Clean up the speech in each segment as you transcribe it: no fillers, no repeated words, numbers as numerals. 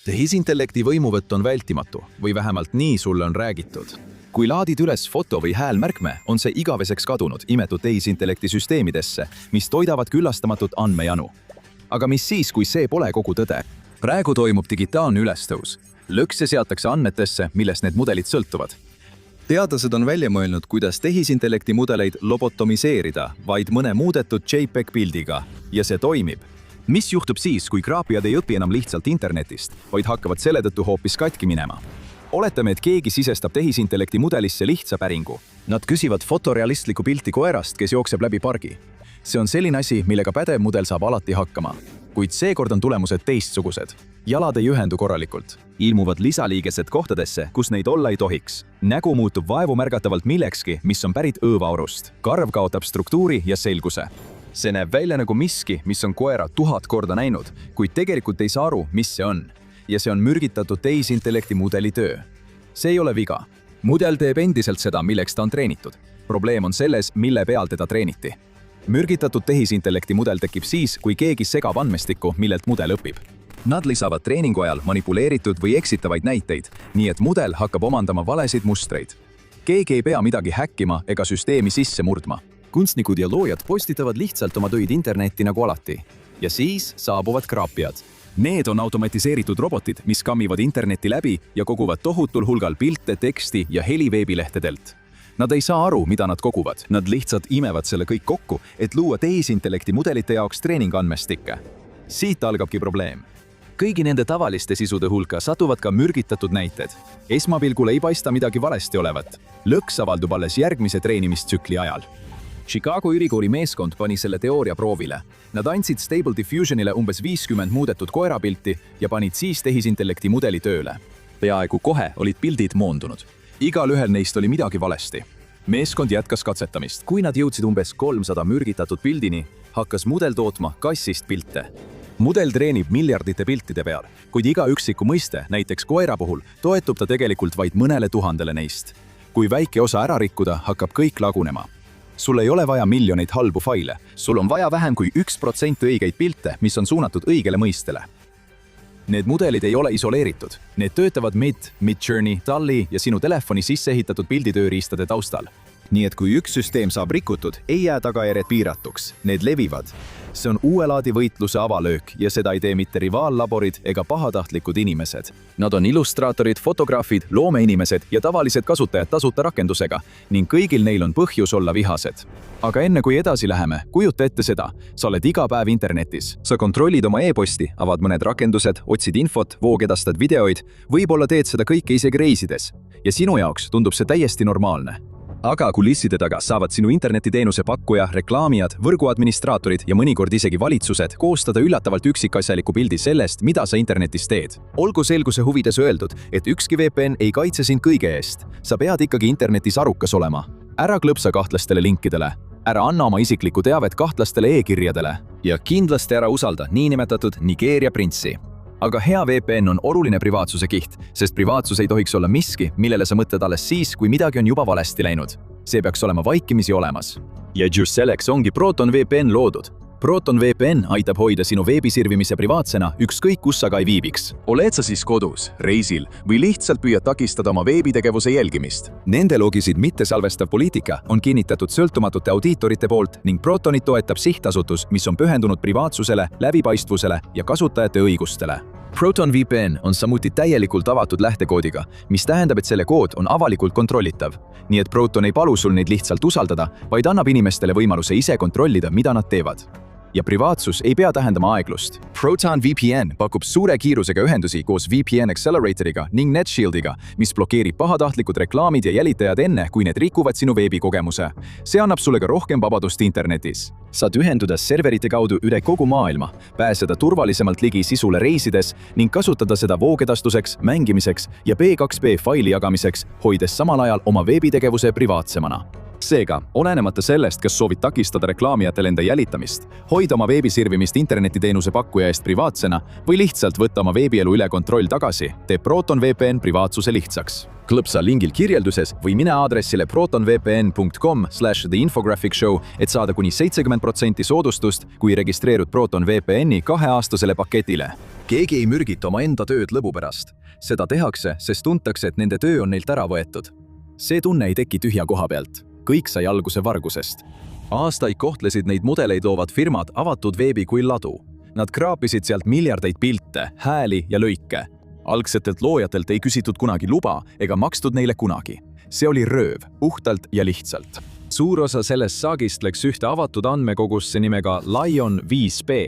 Tehisintellekti võimuvõtt on vältimatu või vähemalt nii sulle on räägitud. Kui laadid üles foto või häälmärkme, on see igaveseks kadunud imetud tehisintellekti süsteemidesse, mis toidavad küllastamatut andmejanu. Aga mis siis, kui see pole kogu tõde? Praegu toimub digitaalne ülestõus. Lõkse seatakse andmetesse, millest need mudelid sõltuvad. Teadlased on välja mõelnud, kuidas tehisintellekti mudeleid lobotomiseerida vaid mõne muudetud JPEG pildiga ja see toimib. Mis juhtub siis, kui kraapijad ei õpi enam lihtsalt internetist, vaid hakkavad selle tõttu hoopis katki minema? Oletame, et keegi sisestab tehisintellekti mudelisse lihtsa päringu. Nad küsivad fotorealistlikku pilti koerast, kes jookseb läbi pargi. See on selline asi, millega pädev mudel saab alati hakkama. Kuid seekord on tulemused teistsugused. Jalad ei ühendu korralikult. Ilmuvad lisaliigesed kohtadesse, kus neid olla ei tohiks. Nägu muutub vaevumärgatavalt millekski, mis on pärit õõvaurust. Karv kaotab struktuuri ja selguse. See näeb välja nagu miski, mis on koera 1000 korda näinud, kuid tegelikult ei saa aru, mis see on. Ja see on mürgitatud tehisintellekti mudeli töö. See ei ole viga. Mudel teeb endiselt seda, milleks ta on treenitud. Probleem on selles, mille peal teda treeniti. Mürgitatud tehisintellekti mudel tekib siis, kui keegi segab andmestikku, millelt mudel õpib. Nad lisavad treeningu ajal manipuleeritud või eksitavaid näiteid, nii et mudel hakkab omandama valesid mustreid. Keegi ei pea midagi häkkima ega süsteemi sisse murdma. Kunstnikud ja loojad postitavad lihtsalt oma töid internetti nagu alati. Ja siis saabuvad kraapijad. Need on automatiseeritud robotid, mis kammivad internetti läbi ja koguvad tohutul hulgal pilte, teksti ja heli veebilehtedelt. Nad ei saa aru, mida nad koguvad. Nad lihtsalt imevad selle kõik kokku, et luua tehisintellekti mudelite jaoks treeningandmestikke. Siit algabki probleem. Kõigi nende tavaliste sisude hulka satuvad ka mürgitatud näited. Esmapilgul ei paista midagi valesti olevat. Lõks avaldub alles järgmise treenimistsükli ajal. Chicago ülikooli meeskond pani selle teooria proovile. Nad andsid Stable Diffusionile umbes 50 muudetud koerapilti ja panid siis tehisintellekti mudeli tööle. Peaaegu kohe olid pildid moondunud. Igal ühel neist oli midagi valesti. Meeskond jätkas katsetamist. Kui nad jõudsid umbes 300 mürgitatud pildini, hakkas mudel tootma kassist pilte. Mudel treenib miljardite piltide peal, kuid iga üksiku mõiste, näiteks koera puhul, toetub ta tegelikult vaid mõnele tuhandele neist. Kui väike osa ära rikkuda, hakkab kõik lagunema. Sul ei ole vaja miljoneid halbu faile, sul on vaja vähem kui 1% õigeid pilte, mis on suunatud õigele mõistele. Need mudelid ei ole isoleeritud. Need töötavad Midjourney, DALL-E ja sinu telefoni sisse ehitatud pilditööriistade taustal. Nii et kui üks süsteem saab rikutud, ei jää tagajärjed piiratuks. Need levivad. See on uue laadi võitluse avalöök ja seda ei tee mitte rivaallaborid ega pahatahtlikud inimesed. Nad on illustraatorid, fotograafid, loomeinimesed ja tavalised kasutajad tasuta rakendusega ning kõigil neil on põhjus olla vihased. Aga enne kui edasi läheme, kujuta ette seda. Sa oled iga päev internetis. Sa kontrollid oma e-posti, avad mõned rakendused, otsid infot, voogedastad videoid, võib-olla teed seda kõike isegi reisides. Ja sinu jaoks tundub see täiesti normaalne. Aga kulisside taga saavad sinu internetiteenuse pakkuja, reklaamijad, võrguadministraatorid ja mõnikord isegi valitsused koostada üllatavalt üksikasjaliku pildi sellest, mida sa internetis teed. Olgu selguse huvides öeldud, et ükski VPN ei kaitse sind kõige eest. Sa pead ikkagi internetis arukas olema. Ära klõpsa kahtlastele linkidele. Ära anna oma isiklikku teavet kahtlastele e-kirjadele. Ja kindlasti ära usalda niinimetatud Nigeeria prinssi. Aga hea VPN on oluline privaatsuse kiht, sest privaatsus ei tohiks olla miski, millele sa mõtled alles siis, kui midagi on juba valesti läinud. See peaks olema vaikimisi olemas. Ja just selleks ongi Proton VPN loodud. Proton VPN aitab hoida sinu veebisirvimise privaatsena, ükskõik kus sa ka ei viibiks. Oled sa siis kodus, reisil või lihtsalt püüad takistada oma veebitegevuse jälgimist? Nende logisid mittesalvestav poliitika on kinnitatud sõltumatute audiitorite poolt ning Protonit toetab sihtasutus, mis on pühendunud privaatsusele, läbipaistvusele ja kasutajate õigustele. Proton VPN on samuti täielikult avatud lähtekoodiga, mis tähendab, et selle kood on avalikult kontrollitav. Nii et Proton ei palu sul neid lihtsalt usaldada, vaid annab inimestele võimaluse ise kontrollida, mida nad teevad. Ja privaatsus ei pea tähendama aeglust. Proton VPN pakub suure kiirusega ühendusi koos VPN Acceleratoriga ning NetShieldiga, mis blokeerib pahatahtlikud reklaamid ja jälitajad enne, kui need rikuvad sinu veebikogemuse. See annab sulle ka rohkem vabadust internetis. Saad ühenduda serverite kaudu üle kogu maailma, pääseda turvalisemalt ligi sisule reisides ning kasutada seda voogedastuseks, mängimiseks ja B2B faili jagamiseks, hoides samal ajal oma veebitegevuse privaatsemana. Seega, olenemata sellest, kas soovid takistada reklaamijatel enda jälitamist, hoida oma veebisirvimist internetiteenuse pakkuja eest privaatsena või lihtsalt võtta oma veebielu üle kontroll tagasi, teeb Proton VPN privaatsuse lihtsaks. Klõpsa lingil kirjelduses või mine aadressile protonvpn.com/theinfographicshow, et saada kuni 70% soodustust, kui registreerud Proton VPN-i 2-aastasele paketile. keegi ei mürgita omaenda tööd lõbu pärast. Seda tehakse, sest tuntakse, et nende töö on neilt ära võetud. See tunne ei teki tühja koha pealt. Kõik sai alguse vargusest. Aastaid kohtlesid neid mudeleid loovad firmad avatud veebi kui ladu. Nad kraapisid sealt miljardeid pilte, hääli ja lõike. Algsetelt loojatelt ei küsitud kunagi luba ega makstud neile kunagi. See oli rööv, puhtalt ja lihtsalt. Suur osa sellest saagist läks ühte avatud andmekogusse nimega Lion 5B,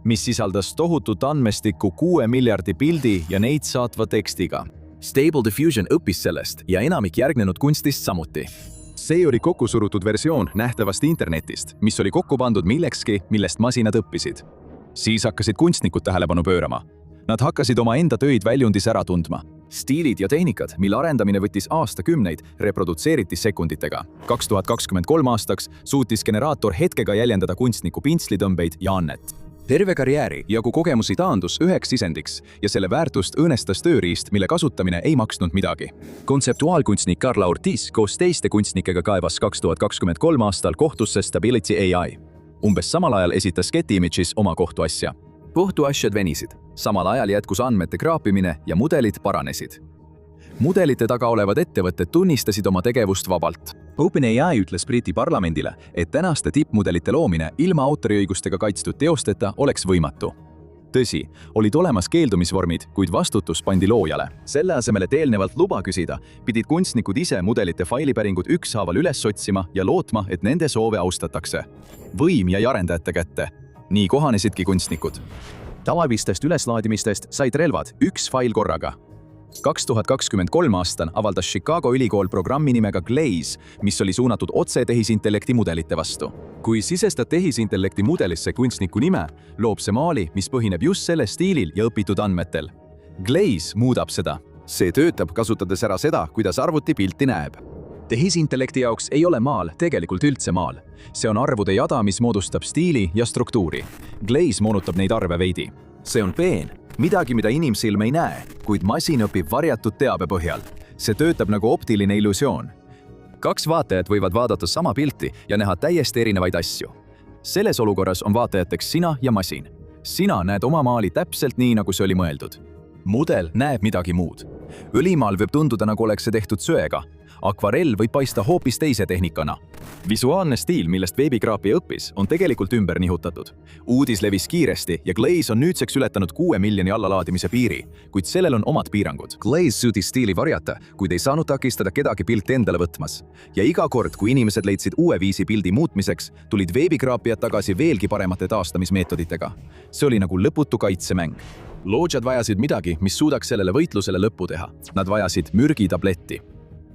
mis sisaldas tohutut andmestikku 6 miljardi pildi ja neid saatva tekstiga. Stable Diffusion õppis sellest ja enamik järgnenud kunstist samuti. See oli kokkusurutud versioon nähtavast internetist, mis oli kokku pandud millekski, millest masinad õppisid. Siis hakkasid kunstnikud tähelepanu pöörama. Nad hakkasid oma enda töid väljundis ära tundma. Stiilid ja tehnikad, mille arendamine võttis aastakümneid, reprodutseeriti sekunditega. 2023 aastaks suutis generaator hetkega jäljendada kunstniku pintslitõmbeid ja annet. Terve karjääri jagu kogemusi taandus üheks sisendiks ja selle väärtust õõnestas tööriist, mille kasutamine ei maksnud midagi. Kontseptuaalkunstnik Carla Ortiz koos teiste kunstnikega kaevas 2023 aastal kohtusse Stability AI. Umbes samal ajal esitas Getty Images oma kohtuasja. Kohtuasjad venisid. Samal ajal jätkus andmete kraapimine ja mudelid paranesid. Mudelite taga olevad ettevõtted tunnistasid oma tegevust vabalt. OpenAI ütles Briti parlamendile, et tänaste tippmudelite loomine ilma autoriõigustega kaitstud teosteta oleks võimatu. Tõsi, olid olemas keeldumisvormid, kuid vastutus pandi loojale. Selle asemel, et eelnevalt luba küsida, pidid kunstnikud ise mudelite failipäringud ükshaaval üles otsima ja lootma, et nende soove austatakse. Võim jäi arendajate kätte. Nii kohanesidki kunstnikud. Tavalistest üleslaadimistest said relvad üks fail korraga. 2023 aastal avaldas Chicago ülikool programmi nimega Glaze, mis oli suunatud otse tehisintellekti mudelite vastu. Kui sisestad tehisintellekti mudelisse kunstniku nime, loob see maali, mis põhineb just selle stiilil ja õpitud andmetel. Glaze muudab seda. See töötab, kasutades ära seda, kuidas arvuti pilti näeb. Tehisintellekti jaoks ei ole maal tegelikult üldse maal. See on arvude jada, mis moodustab stiili ja struktuuri. Glaze moonutab neid arve veidi. See on peen, midagi, mida inimsilm ei näe, kuid masin õpib varjatud teabe põhjal. See töötab nagu optiline illusioon. Kaks vaatajat võivad vaadata sama pilti ja näha täiesti erinevaid asju. Selles olukorras on vaatajateks sina ja masin. Sina näed oma maali täpselt nii, nagu see oli mõeldud. Mudel näeb midagi muud. Õlimaal võib tunduda, nagu oleks see tehtud söega. Akvarell võib paista hoopis teise tehnikana. Visuaalne stiil, millest veebikraapi õppis, on tegelikult ümber nihutatud. Uudis levis kiiresti ja Glaze on nüüdseks ületanud 6 miljoni allalaadimise piiri, kuid sellel on omad piirangud. Glaze suutis stiili varjata, kuid ei saanud takistada kedagi pilti endale võtmas. Ja iga kord, kui inimesed leidsid uue viisi pildi muutmiseks, tulid veebikraapijad tagasi veelgi paremate taastamismeetoditega. See oli nagu lõputu kaitsemäng. Loojad vajasid midagi, mis suudaks sellele võitlusele lõppu teha. Nad vajasid mürgitabletti.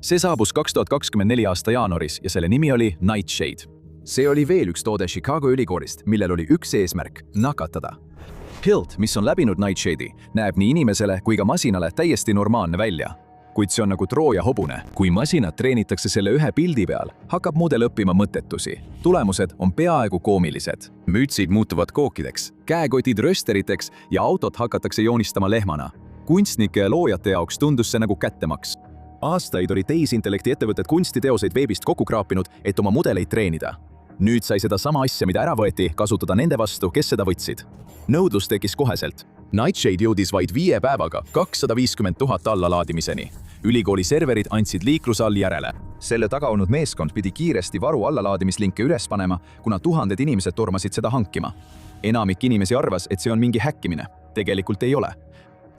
See saabus 2024 aasta jaanuaris ja selle nimi oli Nightshade. See oli veel üks toode Chicago ülikoolist, millel oli üks eesmärk – nakatada. Pilt, mis on läbinud Nightshade'i, näeb nii inimesele kui ka masinale täiesti normaalne välja. Kuid see on nagu Trooja hobune. Kui masinad treenitakse selle ühe pildi peal, hakkab mudel õppima mõttetusi. Tulemused on peaaegu koomilised. Mütsid muutuvad kookideks, käekotid rösteriteks ja autot hakatakse joonistama lehmana. Kunstnike ja loojate jaoks tundus see nagu kättemaks. Aastaid oli tehisintellekti ettevõtted kunstiteoseid veebist kokku kraapinud, et oma mudeleid treenida. Nüüd sai seda sama asja, mida ära võeti, kasutada nende vastu, kes seda võtsid. Nõudlus tekkis koheselt. Nightshade jõudis vaid 5 päevaga 250 000 allalaadimiseni. Ülikooli serverid andsid liikluse all järele. Selle taga olnud meeskond pidi kiiresti varu allalaadimislinke üles panema, kuna tuhanded inimesed tormasid seda hankima. Enamik inimesi arvas, et see on mingi häkkimine. Tegelikult ei ole.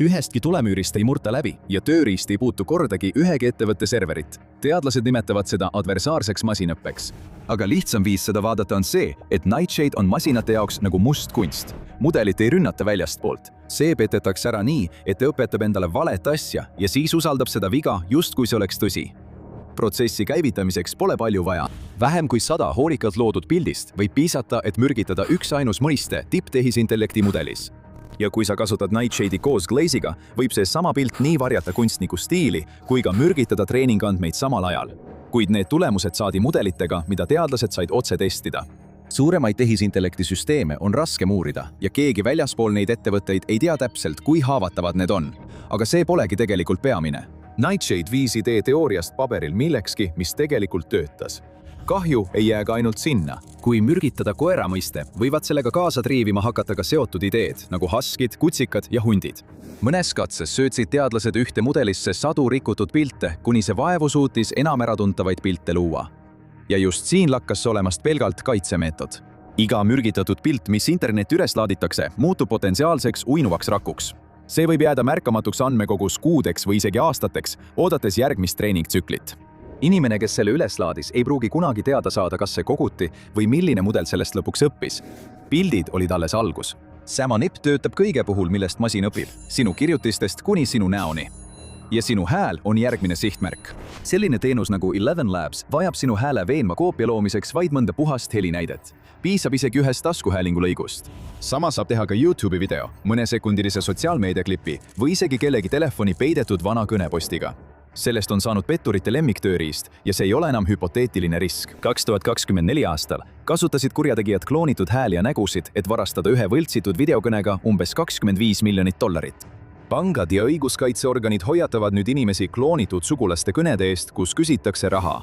Ühestki tulemüürist ei murta läbi ja tööriist ei puutu kordagi ühegi ettevõtte serverit. Teadlased nimetavad seda adversaarseks masinõppeks. Aga lihtsam viis seda vaadata on see, et Nightshade on masinate jaoks nagu must kunst. Mudelit ei rünnata väljastpoolt. See petetakse ära nii, et ta õpetab endale valet asja ja siis usaldab seda viga just kui see oleks tõsi. Protsessi käivitamiseks pole palju vaja. Vähem kui 100 hoolikalt loodud pildist võib piisata, et mürgitada üksainus mõiste tipptehisintellekti mudelis. Ja kui sa kasutad Nightshade'i koos Glaze'iga, võib see sama pilt nii varjata kunstniku stiili, kui ka mürgitada treeningandmeid samal ajal. Kuid need tulemused saadi mudelitega, mida teadlased said otse testida. Suuremaid tehisintellekti süsteeme on raske uurida ja keegi väljaspool neid ettevõtteid ei tea täpselt, kui haavatavad need on. Aga see polegi tegelikult peamine. Nightshade viis idee teooriast paberil millekski, mis tegelikult töötas. kahju ei jää ka ainult sinna. Kui mürgitada koera mõiste, võivad sellega kaasa triivima hakata ka seotud ideed, nagu haskid, kutsikad ja hundid. Mõnes katses söötsid teadlased ühte mudelisse sadu rikutud pilte, kuni see vaevu suutis enam äratuntavaid pilte luua. Ja just siin lakkas olemast pelgalt kaitsemeetod. Iga mürgitatud pilt, mis internetti üles laaditakse, muutub potentsiaalseks uinuvaks rakuks. See võib jääda märkamatuks andmekogus kuudeks või isegi aastateks, oodates järgmist treeningtsüklit. Inimene, kes selle üles laadis, ei pruugi kunagi teada saada, kas see koguti või milline mudel sellest lõpuks õppis. Pildid olid alles algus. Sama nipp töötab kõige puhul, millest masin õpib, sinu kirjutistest kuni sinu näoni. Ja sinu hääl on järgmine sihtmärk. Selline teenus nagu 11 Labs vajab sinu hääle veenva koopia loomiseks vaid mõnda puhast helinäidet. Piisab isegi ühest taskuhäälingu lõigust. Sama saab teha ka YouTube'i video, mõnesekundilise sotsiaalmeediaklipi või isegi kellegi telefoni peidetud vana kõnepostiga. Sellest on saanud petturite lemmiktööriist ja see ei ole enam hüpoteetiline risk. 2024 aastal kasutasid kurjategijad kloonitud hääli ja nägusid, et varastada ühe võltsitud videokõnega umbes $25 miljonit. Pangad ja õiguskaitseorganid hoiatavad nüüd inimesi kloonitud sugulaste kõnede eest, kus küsitakse raha.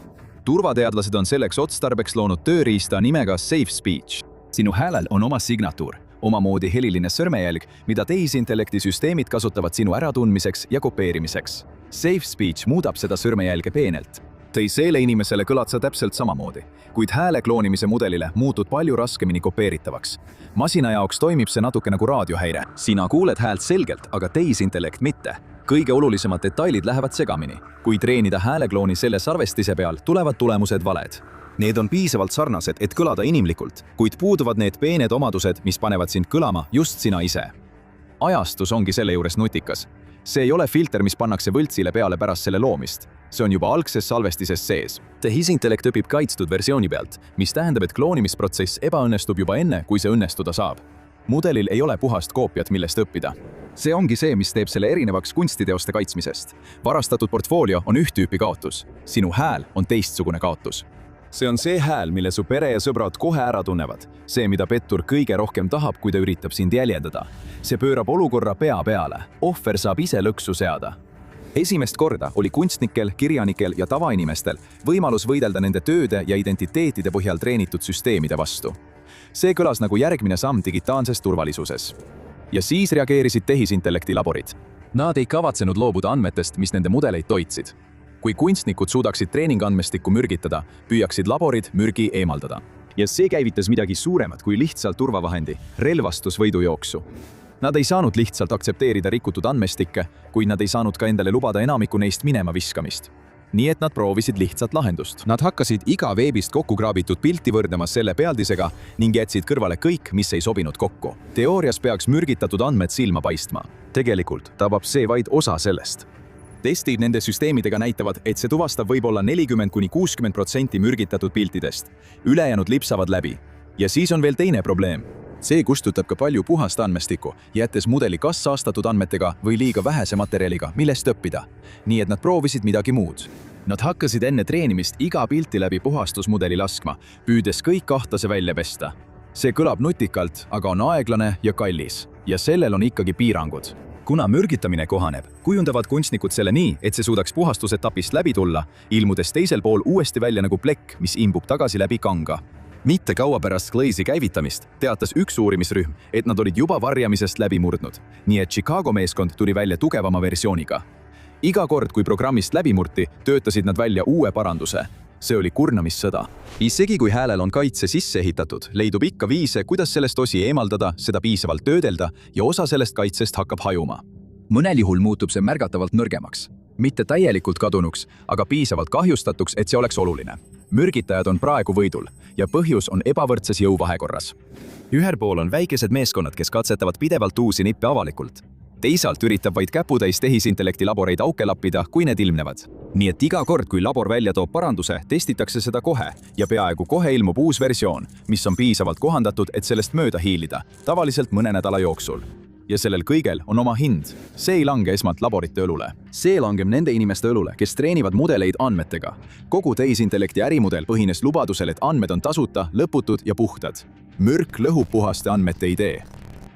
Turvateadlased on selleks otstarbeks loonud tööriista nimega Safe Speech. Sinu häälel on oma signatuur, omamoodi heliline sõrmejälg, mida tehisintellekti süsteemid kasutavad sinu äratundmiseks ja kopeerimiseks. Safe Speech muudab seda sõrmejälge peenelt. Teisele inimesele kõlad sa täpselt samamoodi, kuid hääle kloonimise mudelile muutud palju raskemini kopeeritavaks. Masina jaoks toimib see natuke nagu raadiohäire. Sina kuuled häält selgelt, aga tehisintellekt mitte. Kõige olulisemad detailid lähevad segamini. Kui treenida hääleklooni selle sarvestise peal, tulevad tulemused valed. Need on piisavalt sarnased, et kõlada inimlikult, kuid puuduvad need peened omadused, mis panevad sind kõlama just sina ise. Ajastus ongi selle juures nutikas. See ei ole filter, mis pannakse võltsile peale pärast selle loomist. See on juba algses salvestises sees. Tehisintellekt õpib kaitstud versiooni pealt, mis tähendab, et kloonimisprotsess ebaõnnestub juba enne, kui see õnnestuda saab. Mudelil ei ole puhast koopiat, millest õppida. See ongi see, mis teeb selle erinevaks kunstiteoste kaitsmisest. Varastatud portfoolio on üht tüüpi kaotus. Sinu hääl on teistsugune kaotus. See on see hääl, mille su pere ja sõbrad kohe ära tunnevad. See, mida pettur kõige rohkem tahab, kui ta üritab sind jäljendada. See pöörab olukorra pea peale. Ohver saab ise lõksu seada. Esimest korda oli kunstnikel, kirjanikel ja tavainimestel võimalus võidelda nende tööde ja identiteetide põhjal treenitud süsteemide vastu. See kõlas nagu järgmine samm digitaalses turvalisuses. Ja siis reageerisid tehisintellekti laborid. Nad ei kavatsenud loobuda andmetest, mis nende mudeleid toitsid. Kui kunstnikud suudaksid treeningandmestikku mürgitada, püüaksid laborid mürgi eemaldada. Ja see käivitas midagi suuremat kui lihtsalt turvavahendi, relvastusvõidujooksu. Nad ei saanud lihtsalt aktsepteerida rikutud andmestikke, kuid nad ei saanud ka endale lubada enamiku neist minema viskamist. Nii et nad proovisid lihtsalt lahendust. Nad hakkasid iga veebist kokku kraabitud pilti võrdlema selle pealdisega ning jätsid kõrvale kõik, mis ei sobinud kokku. Teoorias peaks mürgitatud andmed silma paistma. Tegelikult tabab see vaid osa sellest. Testid nende süsteemidega näitavad, et see tuvastab võib-olla 40–60% mürgitatud piltidest. Ülejäänud lipsavad läbi. Ja siis on veel teine probleem. See kustutab ka palju puhast andmestikku, jättes mudeli kas saastatud andmetega või liiga vähese materjaliga, millest õppida. Nii et nad proovisid midagi muud. Nad hakkasid enne treenimist iga pilti läbi puhastusmudeli laskma, püüdes kõik kahtlase välja pesta. See kõlab nutikalt, aga on aeglane ja kallis. Ja sellel on ikkagi piirangud. Kuna mürgitamine kohaneb, kujundavad kunstnikud selle nii, et see suudaks puhastusetapist läbi tulla, ilmudes teisel pool uuesti välja nagu plekk, mis imbub tagasi läbi kanga. Mitte kaua pärast Glaze'i käivitamist teatas üks uurimisrühm, et nad olid juba varjamisest läbi murdnud, nii et Chicago meeskond tuli välja tugevama versiooniga. Iga kord, kui programmist läbi murti, töötasid nad välja uue paranduse. See oli kurnamissõda. Isegi kui häälel on kaitse sisse ehitatud, leidub ikka viise, kuidas sellest osi eemaldada, seda piisavalt töödelda ja osa sellest kaitsest hakkab hajuma. Mõnel juhul muutub see märgatavalt nõrgemaks. Mitte täielikult kadunuks, aga piisavalt kahjustatuks, et see oleks oluline. Mürgitajad on praegu võidul ja põhjus on ebavõrdses jõuvahekorras. Ühel pool on väikesed meeskonnad, kes katsetavad pidevalt uusi nippe avalikult. Teisalt üritab vaid käputäis tehisintellekti laboreid auke lappida, kui need ilmnevad. Nii et iga kord, kui labor välja toob paranduse, testitakse seda kohe ja peaaegu kohe ilmub uus versioon, mis on piisavalt kohandatud, et sellest mööda hiilida, tavaliselt mõne nädala jooksul. Ja sellel kõigel on oma hind. See ei lange esmalt laborite õlule. See langeb nende inimeste õlule, kes treenivad mudeleid andmetega. Kogu tehisintellekti ärimudel põhines lubadusel, et andmed on tasuta, lõputud ja puhtad. Mürk lõhub puhaste andmete idee.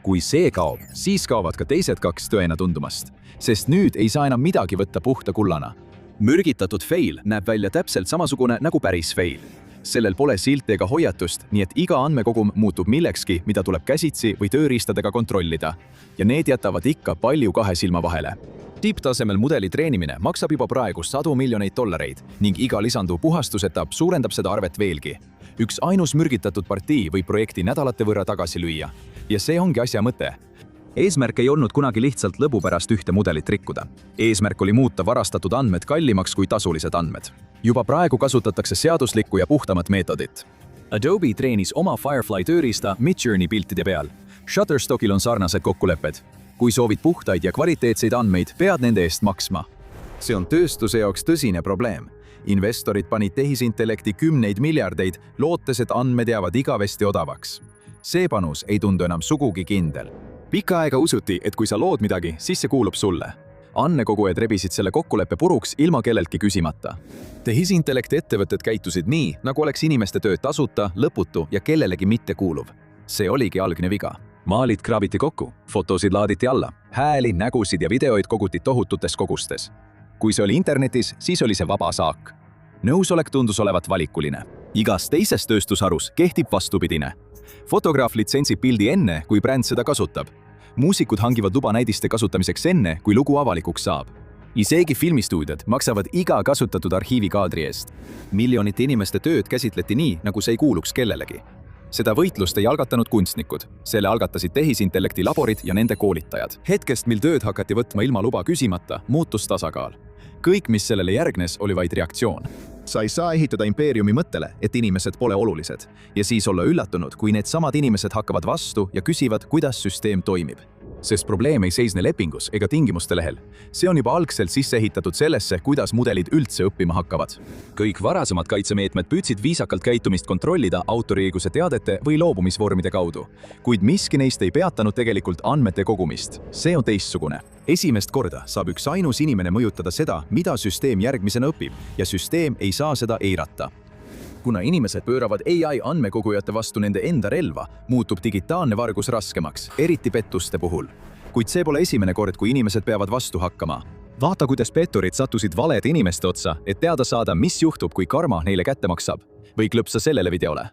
Kui see kaob, siis kaovad ka teised kaks tõena tundumast, sest nüüd ei saa enam midagi võtta puhta kullana. Mürgitatud fail näeb välja täpselt samasugune nagu päris fail. sellel pole silti ega hoiatust, nii et iga andmekogum muutub millekski, mida tuleb käsitsi või tööriistadega kontrollida. Ja need jätavad ikka palju kahe silma vahele. Tipptasemel mudeli treenimine maksab juba praegu $100 miljoneid ning iga lisanduv puhastusetapp suurendab seda arvet veelgi. Üks ainus mürgitatud partii võib projekti nädalate võrra tagasi lüüa. Ja see ongi asja mõte. Eesmärk ei olnud kunagi lihtsalt lõbu pärast ühte mudelit rikkuda. Eesmärk oli muuta varastatud andmed kallimaks kui tasulised andmed. Juba praegu kasutatakse seaduslikku ja puhtamat meetodit. Adobe treenis oma Firefly tööriista Midjourney piltide peal. Shutterstockil on sarnased kokkulepped. Kui soovid puhtaid ja kvaliteetseid andmeid, pead nende eest maksma. See on tööstuse jaoks tõsine probleem. Investorid panid tehisintellekti kümneid miljardeid, lootes, et andmed jäävad igavesti odavaks. See panus ei tundu enam sugugi kindel. Pikka aega usuti, et kui sa lood midagi, siis see kuulub sulle. Andmekogujad rebisid selle kokkuleppe puruks ilma kelleltki küsimata. Tehisintellekti ettevõtted käitusid nii, nagu oleks inimeste töö tasuta, lõputu ja kellelegi mitte kuuluv. See oligi algne viga. Maalid kraabiti kokku, fotosid laaditi alla, hääli, nägusid ja videoid koguti tohututes kogustes. Kui see oli internetis, siis oli see vaba saak. Nõusolek tundus olevat valikuline. Igas teises tööstusharus kehtib vastupidine. Fotograaf litsentsib pildi enne, kui bränd seda kasutab. Muusikud hangivad luba näidiste kasutamiseks enne, kui lugu avalikuks saab. Isegi filmistuudiod maksavad iga kasutatud arhiivikaadri eest. Miljonite inimeste tööd käsitleti nii, nagu see ei kuuluks kellelegi. Seda võitlust ei algatanud kunstnikud. Selle algatasid tehisintellekti laborid ja nende koolitajad. Hetkest, mil tööd hakati võtma ilma luba küsimata, muutus tasakaal. Kõik, mis sellele järgnes, oli vaid reaktsioon. Sa ei saa ehitada impeeriumi mõttele, et inimesed pole olulised. Ja siis olla üllatunud, kui need samad inimesed hakkavad vastu ja küsivad, kuidas süsteem toimib. Sest probleem ei seisne lepingus ega tingimuste lehel. See on juba algselt sisse ehitatud sellesse, kuidas mudelid üldse õppima hakkavad. Kõik varasemad kaitsemeetmed püüdsid viisakalt käitumist kontrollida autoriõiguse teadete või loobumisvormide kaudu. Kuid miski neist ei peatanud tegelikult andmete kogumist. See on teistsugune. Esimest korda saab üks ainus inimene mõjutada seda, mida süsteem järgmisena õpib, ja süsteem ei saa seda eirata. Kuna inimesed pööravad AI andmekogujate vastu nende enda relva, muutub digitaalne vargus raskemaks, eriti pettuste puhul. Kuid see pole esimene kord, kui inimesed peavad vastu hakkama. Vaata, kuidas petturid sattusid valede inimeste otsa, et teada saada, mis juhtub, kui karma neile kätte maksab. Või klõpsa sellele videole.